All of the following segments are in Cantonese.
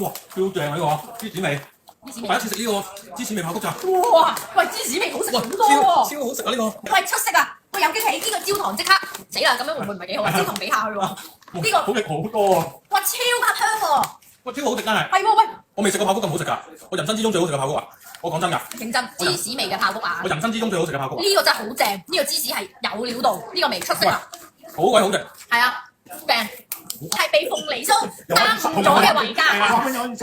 哇，超正啊呢個芝士味，第一次食呢個芝士味爆谷咋。哇！喂，芝士味好食好多喎，超好食啊呢個。喂，出色啊！喂，有驚喜，呢個焦糖即刻死啦！咁樣會唔會唔係幾好啊？焦糖比下去喎，呢個好食好多啊！哇超級香喎，哇，超好食真係。係喎喂，我未食過爆谷咁好食㗎，我人生之中最好食嘅爆谷啊！我講真㗎，認真芝士味嘅爆谷啊！我人生之中最好食嘅爆谷啊！呢個真係好正，呢個芝士係有料到，呢個味出色啊！好鬼好食。係啊，正係被鳳梨酥耽誤咗嘅維嘉，被鳳梨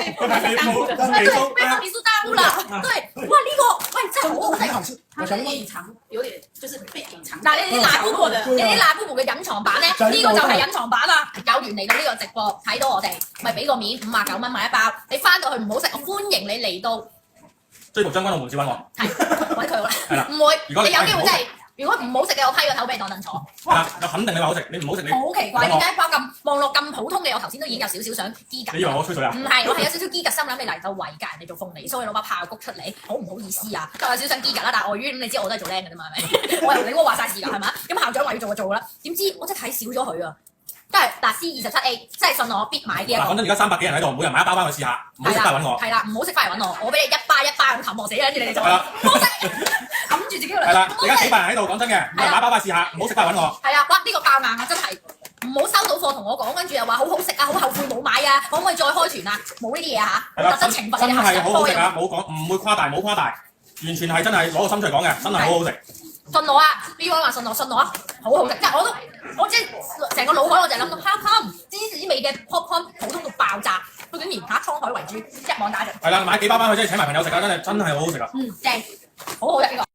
酥耽誤啦。對，哇呢個喂真係好好食。它是隐藏，有點就是被隱藏。嗱，你啲辣 Bobo 嘅，你啲辣 Bobo 嘅隱藏版咧，呢個就係隱藏版啦。有緣嚟到呢個直播，睇到我哋，咪俾個面59蚊買一包。你翻到去唔好食，我歡迎你嚟到追捕將軍澳門市揾我。係揾佢啦，係啦唔會。如果你有機會真係，如果唔好食嘅，我批個頭俾你當凳坐。係啦，就肯定你話好食，你唔好食你。好奇怪，點解一包咁望落咁普通嘅，我頭先都已經有少少想激緊。你以為我吹水啊？唔係，我係有少少激格心諗你嚟到維格人哋做鳳梨酥，你攞把爆谷出嚟，好唔好意思啊？都有少少想激格啦，但係礙於咁你知我都係做靚嘅啫嘛，係咪？我由你話晒事㗎係嘛？咁校長話要做就做㗎啦，點知我真係睇少咗佢啊！真係嗱 C27A，真係信我必買啲啊！嗱，講真，而家300幾人喺度，每人買一包翻去試下，唔好食翻揾我。係啦，唔好食翻嚟揾我，我俾你一巴一巴咁冚我死啦，跟住你哋就係啦唔好食，冚住自己個係啦，而家幾百人喺度，講真嘅，每人買一包翻去試下，唔好食翻嚟揾我。係啊，哇！呢個爆硬啊，真係唔好收到貨同我講，跟住又話好好食啊，好後悔冇買啊，可唔可以再開團啊？冇呢啲嘢嚇，係啦，特登懲罰你真係哋好好食啊！冇講，唔會誇大，冇誇大，完全係真係攞個心出嚟講嘅，真係好好食。信我啊 ！B 哥話信我啊，好好食，即係我即係成個腦海我就係諗到 how come 芝士味嘅 popcorn 普通到爆炸，佢竟然滄海遺珠，一網打盡。係啦，買幾包翻去即係請埋朋友食啊！真係好好食啊！正，好好食呢個。